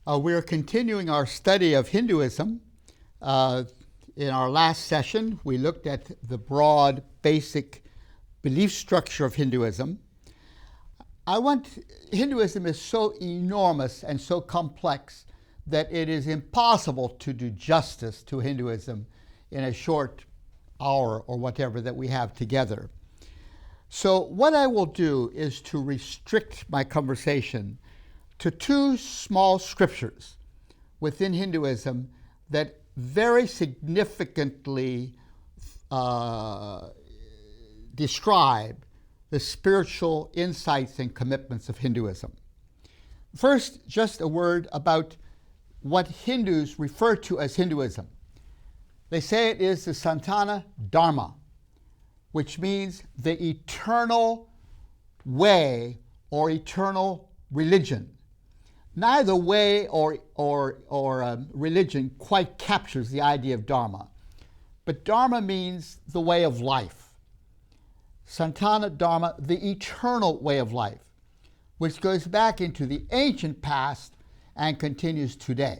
We're continuing our study of Hinduism. In our last session, we looked at the broad, basic belief structure of Hinduism. Hinduism is so enormous and so complex that it is impossible to do justice to Hinduism in a short hour or whatever that we have together. So what I will do is to restrict my conversation to two small scriptures within Hinduism that very significantly describe the spiritual insights and commitments of Hinduism. First, just a word about what Hindus refer to as Hinduism. They say it is the Sanatana Dharma, which means the eternal way or eternal religion. Neither way or religion quite captures the idea of Dharma, but Dharma means the way of life. Sanatana Dharma, the eternal way of life, which goes back into the ancient past and continues today.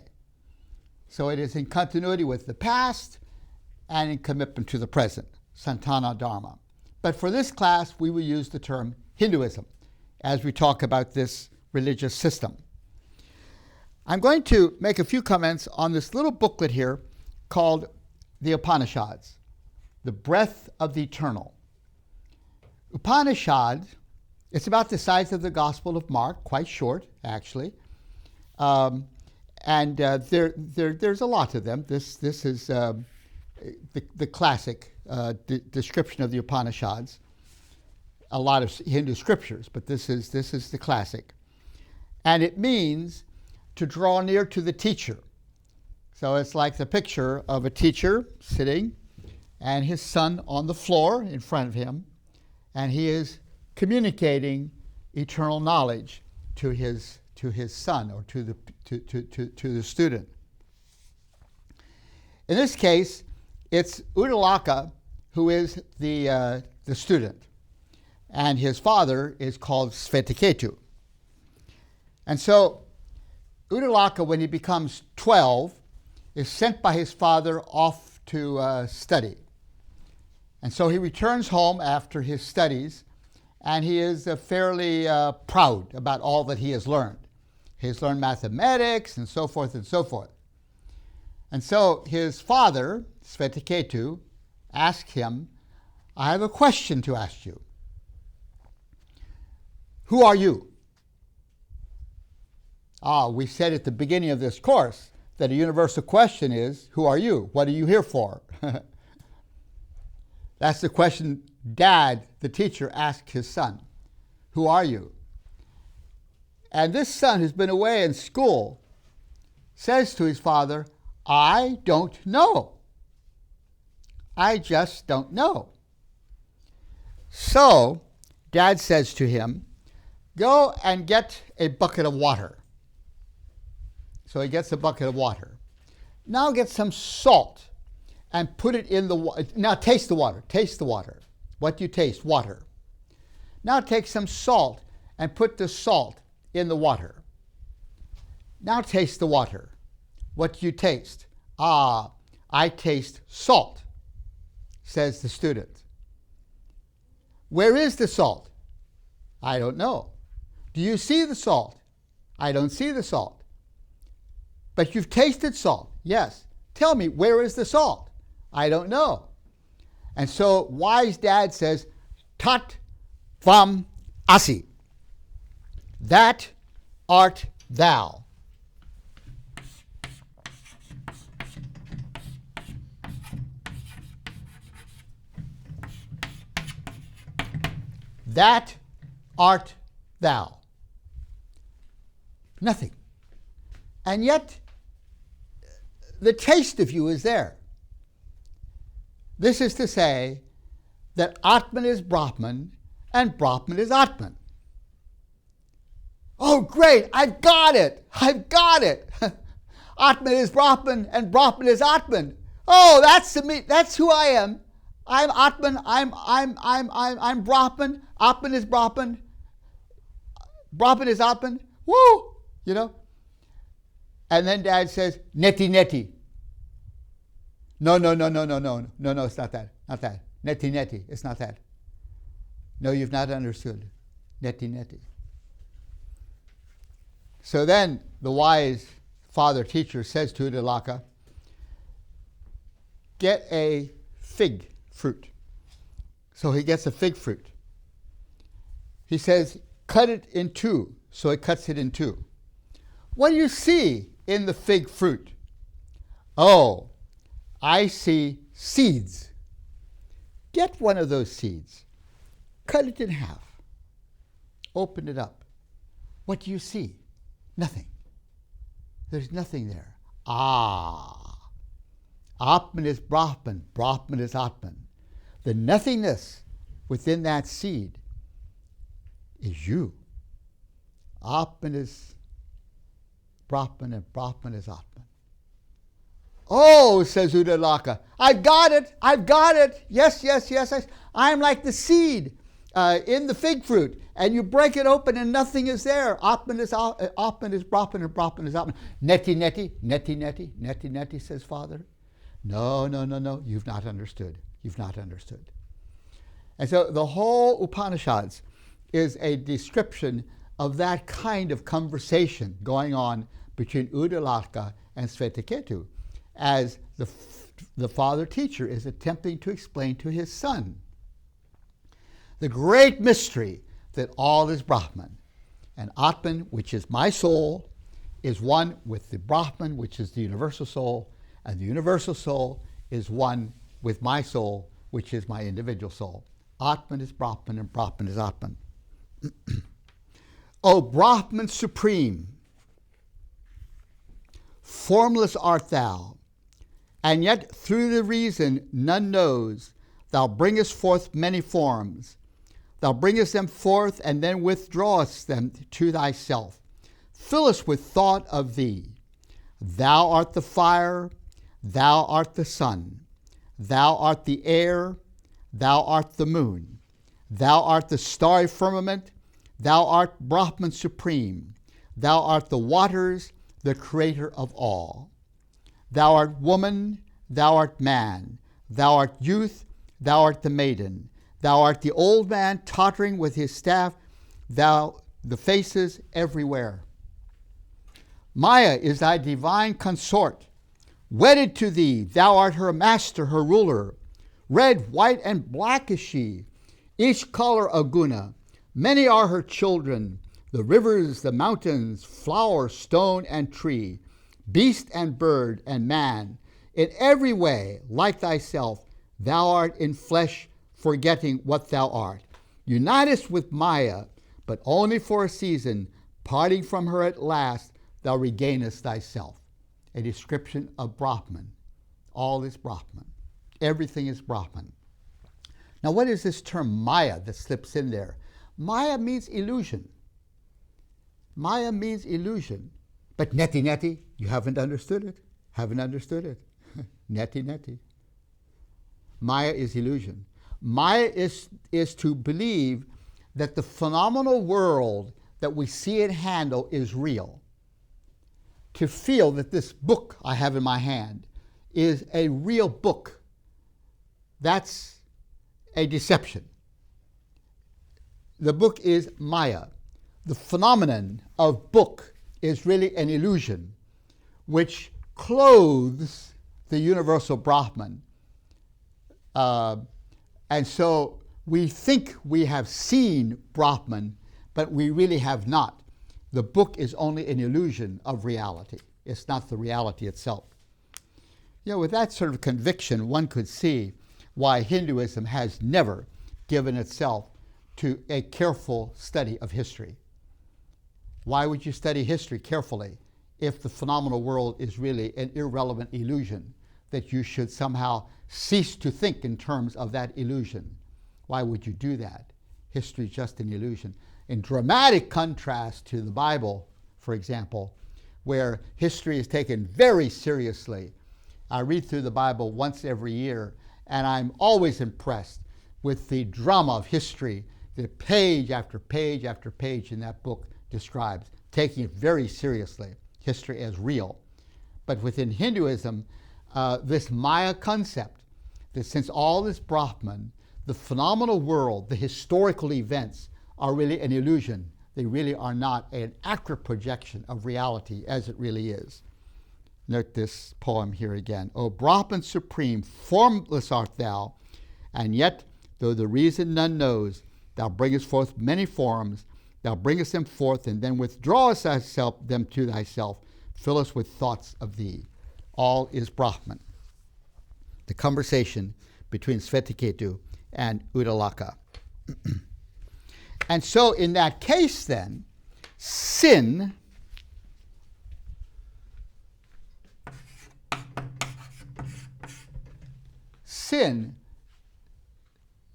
So it is in continuity with the past and in commitment to the present, Sanatana Dharma. But for this class, we will use the term Hinduism as we talk about this religious system. I'm going to make a few comments on this little booklet here called the Upanishads, The Breath of the Eternal. Upanishad, it's about the size of the Gospel of Mark, quite short, actually. There's a lot of them. This is the classic description of the Upanishads. A lot of Hindu scriptures, but this is the classic. And it means to draw near to the teacher. So it's like the picture of a teacher sitting and his son on the floor in front of him, and he is communicating eternal knowledge to his son or to the student. In this case, it's Uddalaka who is the student, and his father is called Svetaketu. And so Uddalaka, when he becomes 12, is sent by his father off to study. And so he returns home after his studies, and he is fairly proud about all that he has learned. He has learned mathematics and so forth and so forth. And so his father, Svetaketu, asked him, I have a question to ask you. Who are you? We said at the beginning of this course that a universal question is, who are you? What are you here for? That's the question Dad, the teacher, asked his son. Who are you? And this son who's been away in school says to his father, I don't know. I just don't know. So Dad says to him, go and get a bucket of water. So he gets a bucket of water. Now get some salt and put it in the water. Now taste the water. Taste the water. What do you taste? Water. Now take some salt and put the salt in the water. Now taste the water. What do you taste? I taste salt, says the student. Where is the salt? I don't know. Do you see the salt? I don't see the salt. But you've tasted salt. Yes. Tell me, where is the salt? I don't know. And so wise Dad says, Tat Tvam Asi. That art thou. That art thou. Nothing. And yet, the taste of you is there. This is to say that Atman is Brahman and Brahman is Atman. Oh, great, I've got it. Atman is Brahman and Brahman is Atman. Oh, that's who I am. I'm Atman, I'm Brahman, Atman is Brahman, Brahman is Atman. Woo! You know? And then Dad says, neti neti. No, it's not that. Not that. Neti neti. It's not that. No, you've not understood. Neti neti. So then the wise father teacher says to Uddalaka, get a fig fruit. So he gets a fig fruit. He says, cut it in two. So he cuts it in two. What do you see in the fig fruit? Oh, I see seeds. Get one of those seeds. Cut it in half. Open it up. What do you see? Nothing. There's nothing there. Ah. Atman is Brahman. Brahman is Atman. The nothingness within that seed is you. Atman is Brahman and Brahman is Atman. Oh, says Uddalaka, I've got it. Yes. I'm like the seed in the fig fruit, and you break it open and nothing is there. Atman is Brahman and Brahman is Atman. Neti neti, says Father. No, you've not understood. And so the whole Upanishads is a description of that kind of conversation going on between Uddalaka and Svetaketu, as the father teacher is attempting to explain to his son the great mystery that all is Brahman. And Atman, which is my soul, is one with the Brahman, which is the universal soul, and the universal soul is one with my soul, which is my individual soul. Atman is Brahman and Brahman is Atman. O Brahman supreme, formless art thou, and yet through the reason none knows, thou bringest forth many forms. Thou bringest them forth and then withdrawest them to thyself. Fill us with thought of thee. Thou art the fire, thou art the sun, thou art the air, thou art the moon, thou art the starry firmament, thou art Brahman supreme, thou art the waters, the creator of all. Thou art woman, thou art man, thou art youth, thou art the maiden, thou art the old man tottering with his staff, thou the faces everywhere. Maya is thy divine consort. Wedded to thee, thou art her master, her ruler. Red, white, and black is she, each color a guna. Many are her children, the rivers, the mountains, flower, stone, and tree, beast and bird and man. In every way, like thyself, thou art in flesh, forgetting what thou art. Unitest with Maya, but only for a season, parting from her at last, thou regainest thyself. A description of Brahman. All is Brahman. Everything is Brahman. Now, what is this term Maya that slips in there? Maya means illusion. Maya means illusion. But neti neti, you haven't understood it. Neti neti. Maya is illusion. Maya is to believe that the phenomenal world that we see and handle is real. To feel that this book I have in my hand is a real book, that's a deception. The book is Maya. The phenomenon of book is really an illusion which clothes the universal Brahman. And so we think we have seen Brahman, but we really have not. The book is only an illusion of reality. It's not the reality itself. With that sort of conviction, one could see why Hinduism has never given itself to a careful study of history. Why would you study history carefully if the phenomenal world is really an irrelevant illusion that you should somehow cease to think in terms of that illusion? Why would you do that? History is just an illusion. In dramatic contrast to the Bible, for example, where history is taken very seriously. I read through the Bible once every year, and I'm always impressed with the drama of history that page after page after page in that book describes, taking it very seriously. history as real. But within Hinduism, this Maya concept that since all is Brahman, the phenomenal world, the historical events are really an illusion. They really are not an accurate projection of reality as it really is. Note this poem here again. O Brahman supreme, formless art thou, and yet, though the reason none knows, thou bringest forth many forms, thou bringest them forth, and then withdrawest them to thyself, fill us with thoughts of thee. All is Brahman. The conversation between Svetiketu and Uddalaka. And so in that case then, sin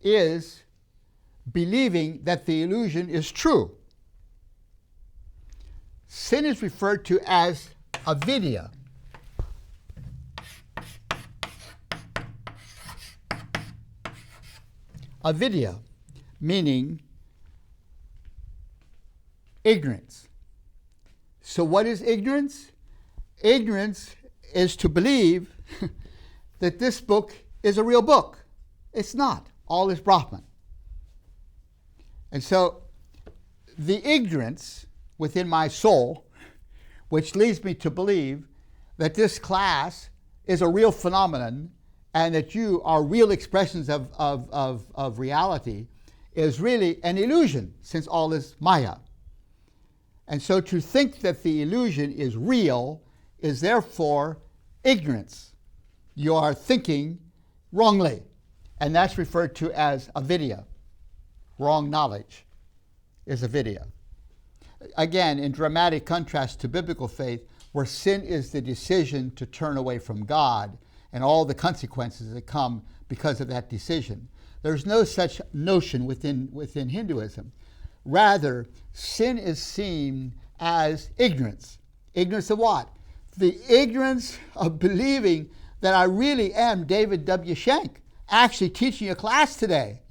is believing that the illusion is true. Sin is referred to as avidya. Avidya, meaning ignorance. So what is ignorance? Ignorance is to believe that this book is a real book. It's not. All is Brahman. And so the ignorance within my soul, which leads me to believe that this class is a real phenomenon and that you are real expressions of reality, is really an illusion, since all is Maya. And so to think that the illusion is real is therefore ignorance. You are thinking wrongly, and that's referred to as avidya. Wrong knowledge is avidya. Again, in dramatic contrast to biblical faith, where sin is the decision to turn away from God and all the consequences that come because of that decision. There's no such notion within Hinduism. Rather, sin is seen as ignorance. Ignorance of what? The ignorance of believing that I really am David W. Schenck, actually teaching a class today,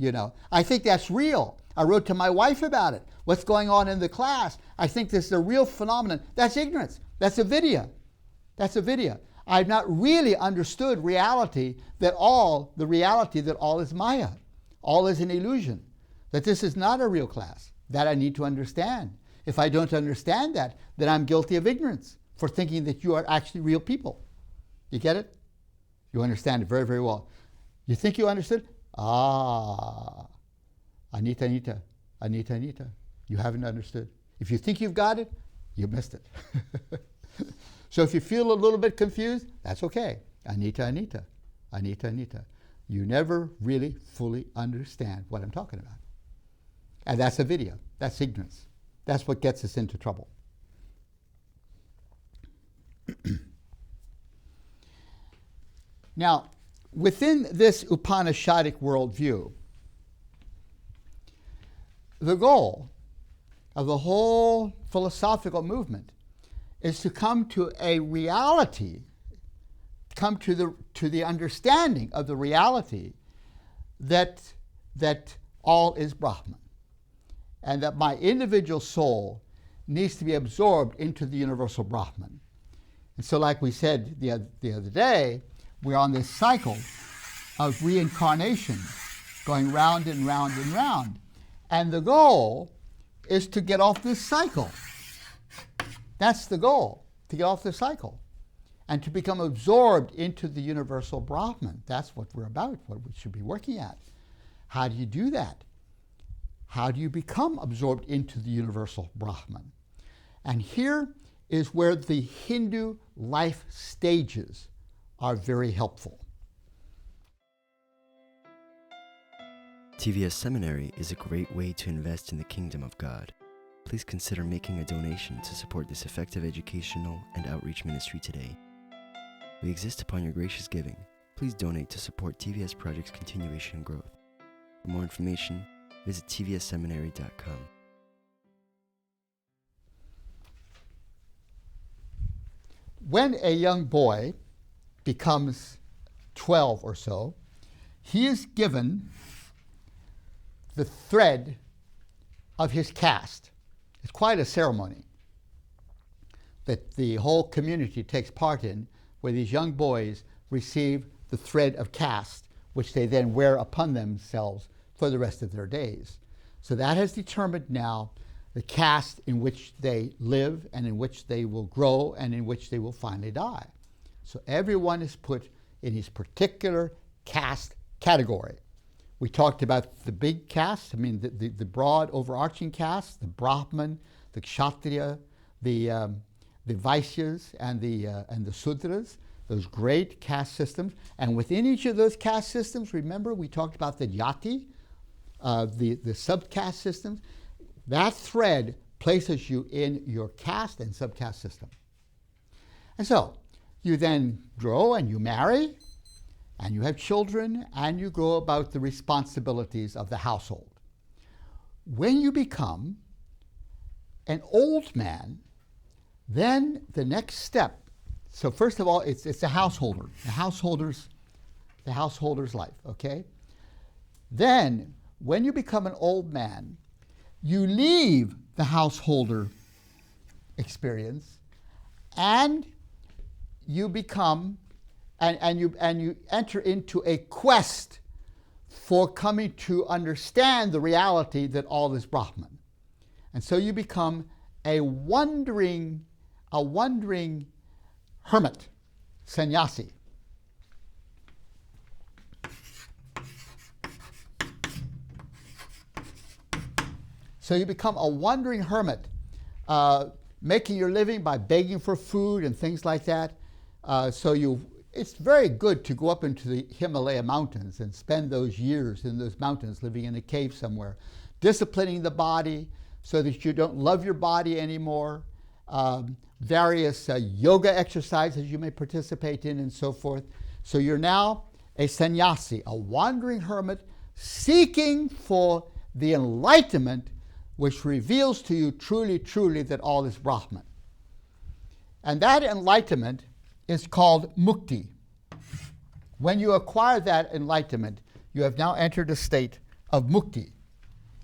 I think that's real. I wrote to my wife about it. What's going on in the class? I think this is a real phenomenon. That's ignorance. That's avidya. That's avidya. I've not really understood reality, that all is Maya. All is an illusion. That this is not a real class. That I need to understand. If I don't understand that, then I'm guilty of ignorance for thinking that you are actually real people. You get it? You understand it very, very well. You think you understood? Anita. You haven't understood. If you think you've got it, you missed it. So if you feel a little bit confused, that's okay. Anita. You never really fully understand what I'm talking about. And that's avidya. That's ignorance. That's what gets us into trouble. Now, within this Upanishadic worldview, the goal of the whole philosophical movement is to come to a reality, come to the understanding of the reality that all is Brahman, and that my individual soul needs to be absorbed into the universal Brahman. And so, like we said the other day, we're on this cycle of reincarnation, going round and round and round. And the goal is to get off this cycle. That's the goal, to get off the cycle and to become absorbed into the universal Brahman. That's what we're about, what we should be working at. How do you do that? How do you become absorbed into the universal Brahman? And here is where the Hindu life stages are very helpful. TVS Seminary is a great way to invest in the kingdom of God. Please consider making a donation to support this effective educational and outreach ministry today. We exist upon your gracious giving. Please donate to support TVS Project's continuation and growth. For more information, visit tvsseminary.com. When a young boy becomes 12 or so, he is given the thread of his caste. It's quite a ceremony. that the whole community takes part in, where these young boys receive the thread of caste, which they then wear upon themselves for the rest of their days. So that has determined now the caste in which they live and in which they will grow and in which they will finally die. So everyone is put in his particular caste category. We talked about the big caste, the broad overarching caste, the Brahman, the Kshatriya, the Vaishyas, and the Sudras, those great caste systems. And within each of those caste systems, remember we talked about the Jati, the subcaste systems. That thread places you in your caste and subcaste system. And so you then grow and you marry, and you have children, and you go about the responsibilities of the household. When you become an old man, then the next step, so first of all, it's a householder, the householder's life, okay? Then, when you become an old man, you leave the householder experience, and you become and you enter into a quest for coming to understand the reality that all is Brahman. And so you become a wandering hermit, sannyasi. So you become a wandering hermit, making your living by begging for food and things like that. It's very good to go up into the Himalaya mountains and spend those years in those mountains living in a cave somewhere, disciplining the body so that you don't love your body anymore, various yoga exercises you may participate in and so forth. So you're now a sannyasi, a wandering hermit seeking for the enlightenment which reveals to you truly, truly that all is Brahman. And that enlightenment is called mukti. When you acquire that enlightenment, you have now entered a state of mukti.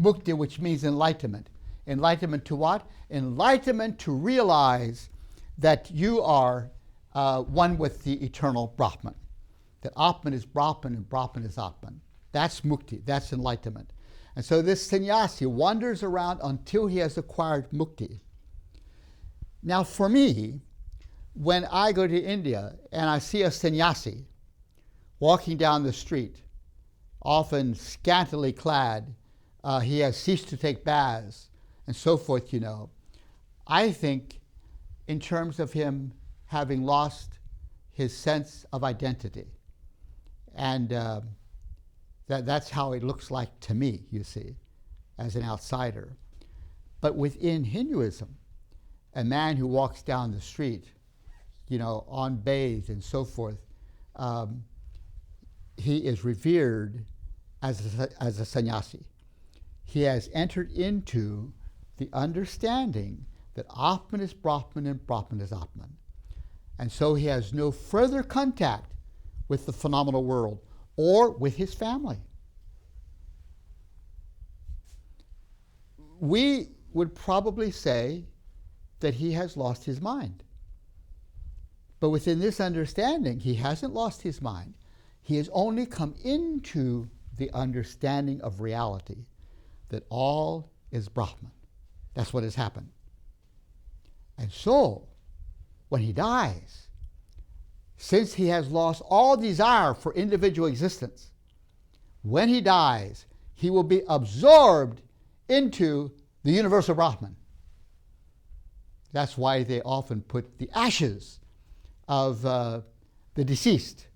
Mukti, which means enlightenment. Enlightenment to what? Enlightenment to realize that you are one with the eternal Brahman. That Atman is Brahman and Brahman is Atman. That's mukti, that's enlightenment. And so this sannyasi wanders around until he has acquired mukti. Now for me, when I go to India and I see a sannyasi walking down the street, often scantily clad, he has ceased to take baths, and so forth, I think in terms of him having lost his sense of identity. And that's how it looks like to me, you see, as an outsider. But within Hinduism, a man who walks down the street, unbathed and so forth, he is revered as a sannyasi. He has entered into the understanding that Atman is Brahman and Brahman is Atman. And so he has no further contact with the phenomenal world or with his family. We would probably say that he has lost his mind. But within this understanding, he hasn't lost his mind. He has only come into the understanding of reality, that all is Brahman. That's what has happened. And so, when he dies, since he has lost all desire for individual existence, when he dies, he will be absorbed into the universal Brahman. That's why they often put the ashes of the deceased,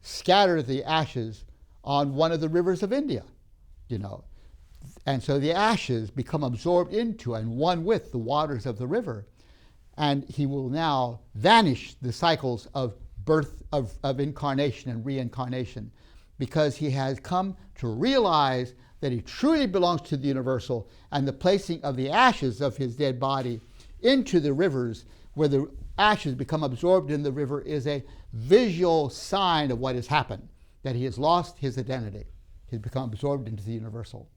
scatter the ashes on one of the rivers of India, And so the ashes become absorbed into and one with the waters of the river. And he will now vanish the cycles of birth, of incarnation and reincarnation, because he has come to realize that he truly belongs to the universal, and the placing of the ashes of his dead body into the rivers, where the ashes become absorbed in the river, is a visual sign of what has happened, that he has lost his identity. He's become absorbed into the universal.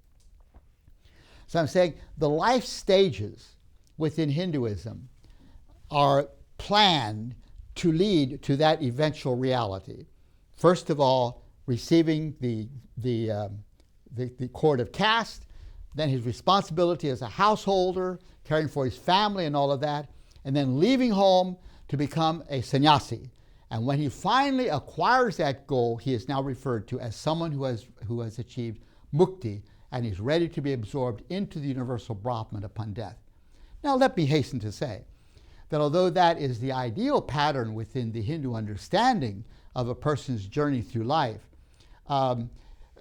So I'm saying the life stages within Hinduism are planned to lead to that eventual reality. First of all, receiving the cord of caste, then his responsibility as a householder, caring for his family and all of that, and then leaving home to become a sannyasi. And when he finally acquires that goal, he is now referred to as someone who has achieved mukti and is ready to be absorbed into the universal Brahman upon death. Now let me hasten to say that although that is the ideal pattern within the Hindu understanding of a person's journey through life,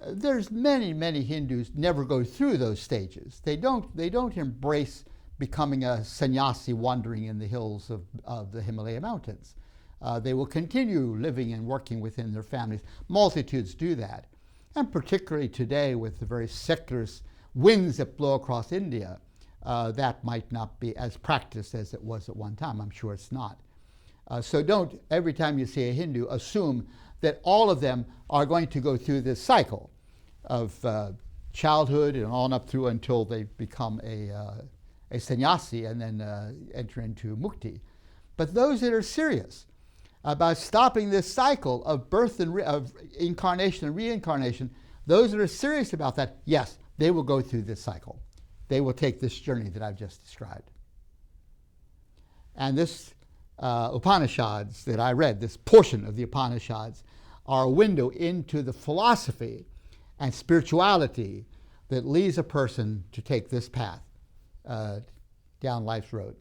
there's many Hindus never go through those stages. They don't embrace becoming a sannyasi wandering in the hills of the Himalaya mountains. They will continue living and working within their families. Multitudes do that. And particularly today with the very secular winds that blow across India, that might not be as practiced as it was at one time. I'm sure it's not. So don't, every time you see a Hindu, assume that all of them are going to go through this cycle of childhood and on up through until they become a sannyasi and then enter into mukti. But those that are serious about stopping this cycle of birth and of incarnation and reincarnation, those that are serious about that, yes, they will go through this cycle. They will take this journey that I've just described. And this Upanishads that I read, this portion of the Upanishads, are a window into the philosophy and spirituality that leads a person to take this path down life's road.